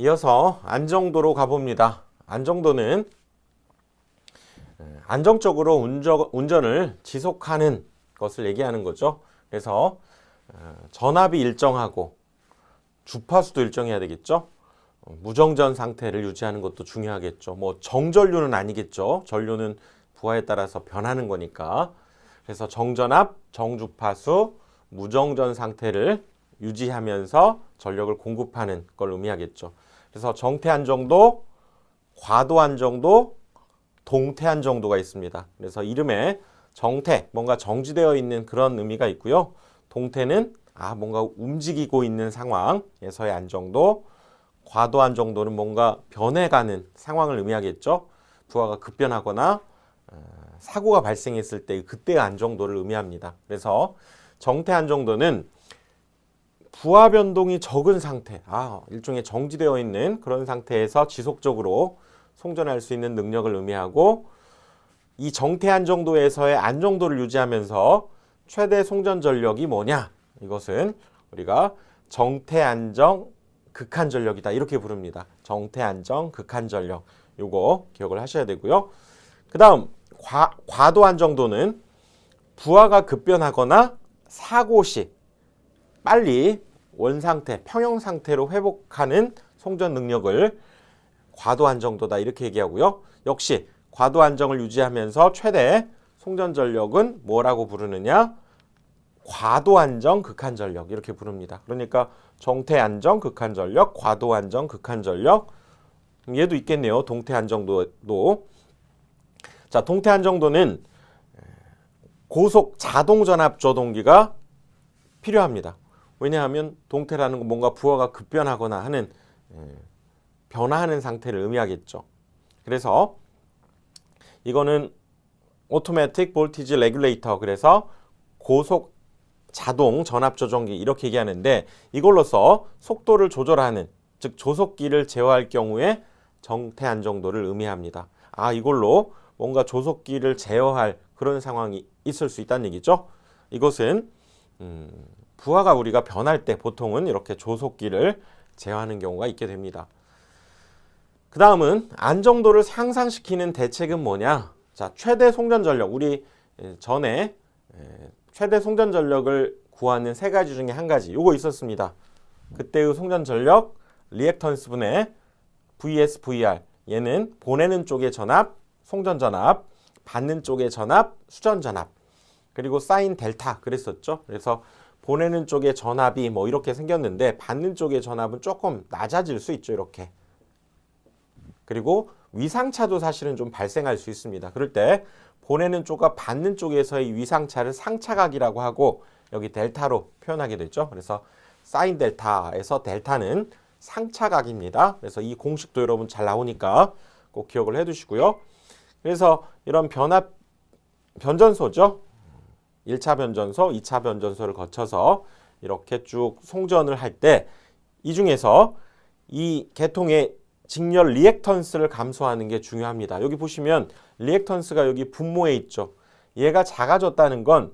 이어서 안정도로 가봅니다. 안정도는 안정적으로 운전을 지속하는 것을 얘기하는 거죠. 그래서 전압이 일정하고 주파수도 일정해야 되겠죠. 무정전 상태를 유지하는 것도 중요하겠죠. 뭐 정전류는 아니겠죠. 전류는 부하에 따라서 변하는 거니까. 그래서 정전압, 정주파수, 무정전 상태를 유지하면서 전력을 공급하는 걸 의미하겠죠. 그래서 정태 안정도, 과도 안정도, 동태 안정도가 있습니다. 그래서 이름에 정태, 뭔가 정지되어 있는 그런 의미가 있고요. 동태는 뭔가 움직이고 있는 상황에서의 안정도, 과도 안정도는 뭔가 변해가는 상황을 의미하겠죠. 부하가 급변하거나 사고가 발생했을 때 그때의 안정도를 의미합니다. 그래서 정태 안정도는 부하 변동이 적은 상태, 일종의 정지되어 있는 그런 상태에서 지속적으로 송전할 수 있는 능력을 의미하고, 이 정태 안정도에서의 안정도를 유지하면서 최대 송전 전력이 뭐냐? 이것은 우리가 정태 안정 극한 전력이다 이렇게 부릅니다. 정태 안정 극한 전력, 요거 기억을 하셔야 되고요. 그 다음 과도 안정도는 부하가 급변하거나 사고 시 빨리 원상태, 평형 상태로 회복하는 송전 능력을 과도 안정도다 이렇게 얘기하고요. 역시 과도 안정을 유지하면서 최대 송전 전력은 뭐라고 부르느냐? 과도 안정 극한 전력 이렇게 부릅니다. 그러니까 정태 안정 극한 전력, 과도 안정 극한 전력, 얘도 있겠네요. 동태 안정도도. 자, 동태 안정도는 고속 자동 전압 조동기가 필요합니다. 왜냐하면 동태라는 건 뭔가 부하가 급변하거나 하는 변화하는 상태를 의미하겠죠. 그래서 이거는 오토매틱 볼티지 레귤레이터, 그래서 고속 자동 전압 조정기 이렇게 얘기하는데, 이걸로서 속도를 조절하는, 즉 조속기를 제어할 경우에 정태 안정도를 의미합니다. 이걸로 뭔가 조속기를 제어할 그런 상황이 있을 수 있다는 얘기죠. 이것은 부하가 우리가 변할 때 보통은 이렇게 조속기를 제어하는 경우가 있게 됩니다. 그 다음은 안정도를 향상시키는 대책은 뭐냐? 자, 최대 송전 전력. 우리 전에 최대 송전 전력을 구하는 세 가지 중에 한 가지, 요거 있었습니다. 그때의 송전 전력, 리액턴스 분의 VS, VR. 얘는 보내는 쪽의 전압, 송전 전압, 받는 쪽의 전압, 수전 전압. 그리고 사인 델타 그랬었죠. 그래서 보내는 쪽의 전압이 뭐 이렇게 생겼는데 받는 쪽의 전압은 조금 낮아질 수 있죠. 이렇게. 그리고 위상차도 사실은 좀 발생할 수 있습니다. 그럴 때 보내는 쪽과 받는 쪽에서의 위상차를 상차각이라고 하고 여기 델타로 표현하게 되죠. 그래서 사인 델타에서 델타는 상차각입니다. 그래서 이 공식도 여러분 잘 나오니까 꼭 기억을 해두시고요. 그래서 이런 변전소죠. 1차 변전소, 2차 변전소를 거쳐서 이렇게 쭉 송전을 할 때 이 중에서 이 계통의 직렬 리액턴스를 감소하는 게 중요합니다. 여기 보시면 리액턴스가 여기 분모에 있죠. 얘가 작아졌다는 건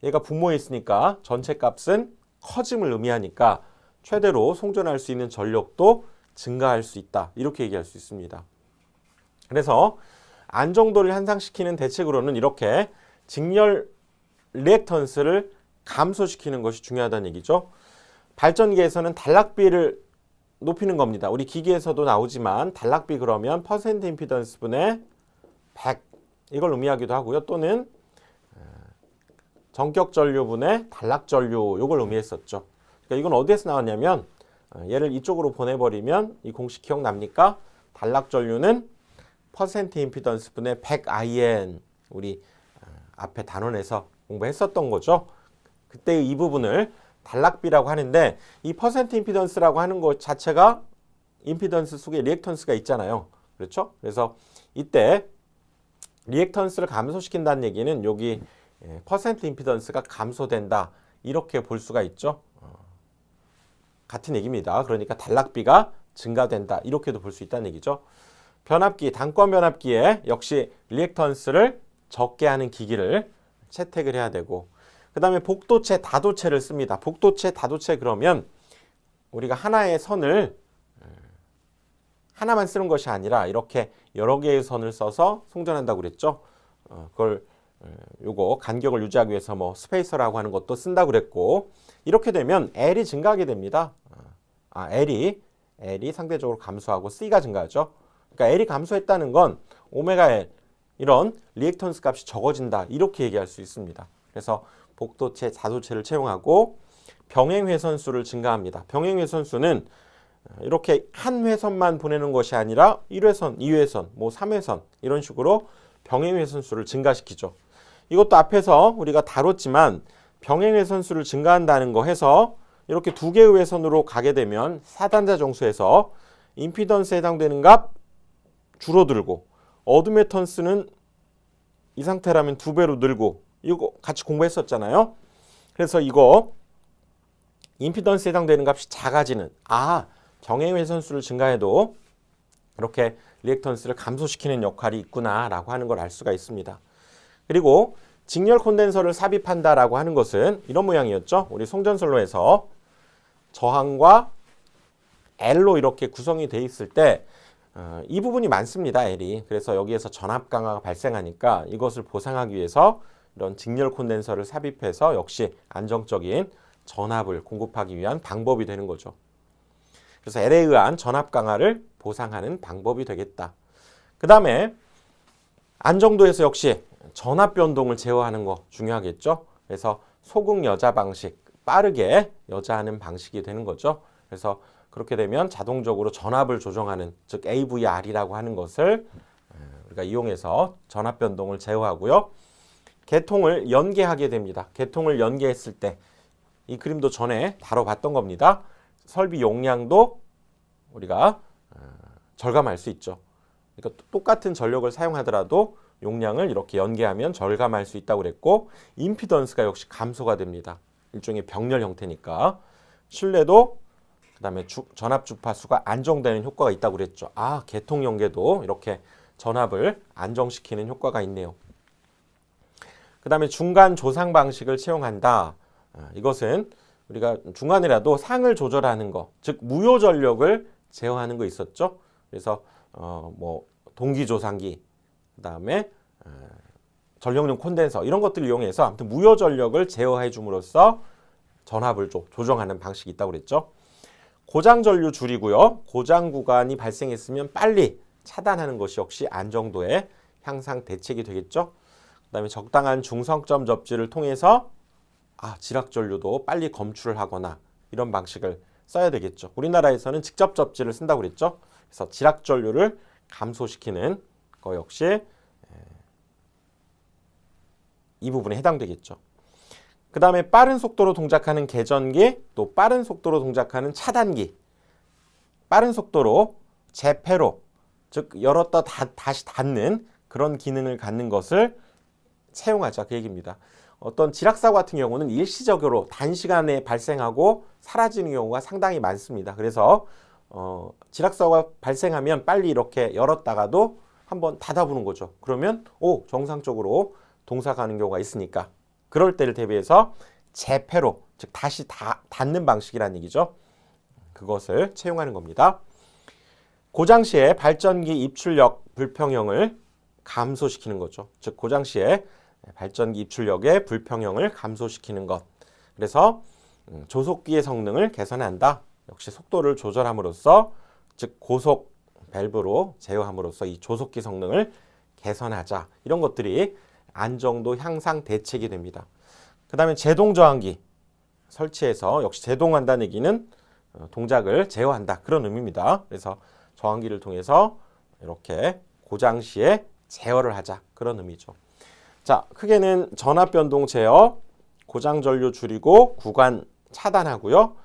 얘가 분모에 있으니까 전체 값은 커짐을 의미하니까 최대로 송전할 수 있는 전력도 증가할 수 있다. 이렇게 얘기할 수 있습니다. 그래서 안정도를 향상시키는 대책으로는 이렇게 직렬 리액턴스를 감소시키는 것이 중요하다는 얘기죠. 발전기에서는 단락비를 높이는 겁니다. 우리 기기에서도 나오지만 단락비 그러면 퍼센트 임피던스 분의 100 이걸 의미하기도 하고요. 또는 전격 전류 분의 단락 전류 이걸 의미했었죠. 그러니까 이건 어디에서 나왔냐면 얘를 이쪽으로 보내버리면 이 공식 기억납니까? 단락 전류는 퍼센트 임피던스 분의 100IN 우리 앞에 단원에서 공부했었던 거죠. 그때 이 부분을 단락비라고 하는데 이 퍼센트 임피던스라고 하는 것 자체가 임피던스 속에 리액턴스가 있잖아요. 그렇죠? 그래서 이때 리액턴스를 감소시킨다는 얘기는 여기 퍼센트 임피던스가 감소된다 이렇게 볼 수가 있죠. 같은 얘기입니다. 그러니까 단락비가 증가된다 이렇게도 볼 수 있다는 얘기죠. 변압기, 단권 변압기에 역시 리액턴스를 적게 하는 기기를 채택을 해야 되고, 그 다음에 복도체, 다도체를 씁니다. 복도체, 다도체 그러면 우리가 하나의 선을 하나만 쓰는 것이 아니라 이렇게 여러 개의 선을 써서 송전한다고 그랬죠. 그걸 요거 간격을 유지하기 위해서 뭐 스페이서라고 하는 것도 쓴다고 그랬고, 이렇게 되면 L이 증가하게 됩니다. L이 상대적으로 감소하고 C가 증가하죠. 그러니까 L이 감소했다는 건 오메가 L 이런 리액턴스 값이 적어진다, 이렇게 얘기할 수 있습니다. 그래서 복도체, 자도체를 채용하고 병행 회선수를 증가합니다. 병행 회선수는 이렇게 한 회선만 보내는 것이 아니라 1회선, 2회선, 뭐 3회선 이런 식으로 병행 회선수를 증가시키죠. 이것도 앞에서 우리가 다뤘지만 병행 회선수를 증가한다는 거 해서 이렇게 두 개의 회선으로 가게 되면 4단자 정수에서 임피던스에 해당되는 값 줄어들고 어드미턴스는 이 상태라면 2배로 늘고, 이거 같이 공부했었잖아요. 그래서 이거 임피던스에 해당되는 값이 작아지는, 병행 회선수를 증가해도 이렇게 리액턴스를 감소시키는 역할이 있구나라고 하는 걸 알 수가 있습니다. 그리고 직렬 콘덴서를 삽입한다라고 하는 것은 이런 모양이었죠. 우리 송전선로에서 저항과 L로 이렇게 구성이 돼 있을 때 이 부분이 많습니다, L이. 그래서 여기에서 전압 강화가 발생하니까 이것을 보상하기 위해서 이런 직렬 콘덴서를 삽입해서 역시 안정적인 전압을 공급하기 위한 방법이 되는 거죠. 그래서 L에 의한 전압 강화를 보상하는 방법이 되겠다. 그 다음에 안정도에서 역시 전압 변동을 제어하는 거 중요하겠죠. 그래서 소극 여자 방식, 빠르게 여자하는 방식이 되는 거죠. 그래서 그렇게 되면 자동적으로 전압을 조정하는, 즉 AVR이라고 하는 것을 우리가 이용해서 전압 변동을 제어하고요. 계통을 연계하게 됩니다. 계통을 연계했을 때 이 그림도 전에 다뤄봤던 겁니다. 설비 용량도 우리가 절감할 수 있죠. 그러니까 똑같은 전력을 사용하더라도 용량을 이렇게 연계하면 절감할 수 있다고 그랬고, 임피던스가 역시 감소가 됩니다. 일종의 병렬 형태니까. 신뢰도, 그 다음에 전압 주파수가 안정되는 효과가 있다고 그랬죠. 계통 연계도 이렇게 전압을 안정시키는 효과가 있네요. 그 다음에 중간 조상 방식을 채용한다. 이것은 우리가 중간이라도 상을 조절하는 거, 즉 무효 전력을 제어하는 거 있었죠. 그래서 뭐 동기 조상기, 그 다음에 전력용 콘덴서 이런 것들을 이용해서 아무튼 무효 전력을 제어해 줌으로써 전압을 조정하는 방식이 있다고 그랬죠. 고장 전류 줄이고요. 고장 구간이 발생했으면 빨리 차단하는 것이 역시 안정도의 향상 대책이 되겠죠. 그 다음에 적당한 중성점 접지를 통해서 지락 전류도 빨리 검출을 하거나 이런 방식을 써야 되겠죠. 우리나라에서는 직접 접지를 쓴다고 그랬죠. 그래서 지락 전류를 감소시키는 거 역시 이 부분에 해당되겠죠. 그 다음에 빠른 속도로 동작하는 개전기, 또 빠른 속도로 동작하는 차단기, 빠른 속도로 재폐로, 즉 열었다 다시 닫는 그런 기능을 갖는 것을 채용하자, 그 얘기입니다. 어떤 지락사고 같은 경우는 일시적으로 단시간에 발생하고 사라지는 경우가 상당히 많습니다. 그래서 지락사고가 발생하면 빨리 이렇게 열었다가도 한번 닫아보는 거죠. 그러면 정상적으로 동작하는 경우가 있으니까, 그럴 때를 대비해서 재폐로, 즉 다시 닫는 방식이라는 얘기죠. 그것을 채용하는 겁니다. 고장 시에 발전기 입출력 불평형을 감소시키는 거죠. 즉 고장 시에 발전기 입출력의 불평형을 감소시키는 것. 그래서 조속기의 성능을 개선한다. 역시 속도를 조절함으로써, 즉 고속 밸브로 제어함으로써 이 조속기 성능을 개선하자. 이런 것들이 안정도 향상 대책이 됩니다. 그 다음에 제동 저항기 설치해서 역시 제동한다는 얘기는 동작을 제어한다, 그런 의미입니다. 그래서 저항기를 통해서 이렇게 고장 시에 제어를 하자, 그런 의미죠. 자, 크게는 전압 변동 제어, 고장 전류 줄이고 구간 차단하고요.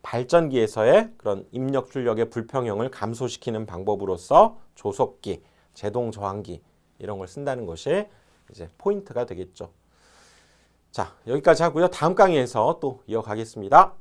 발전기에서의 그런 입력 출력의 불평형을 감소시키는 방법으로서 조속기, 제동 저항기 이런 걸 쓴다는 것이 이제 포인트가 되겠죠. 자, 여기까지 하고요. 다음 강의에서 또 이어가겠습니다.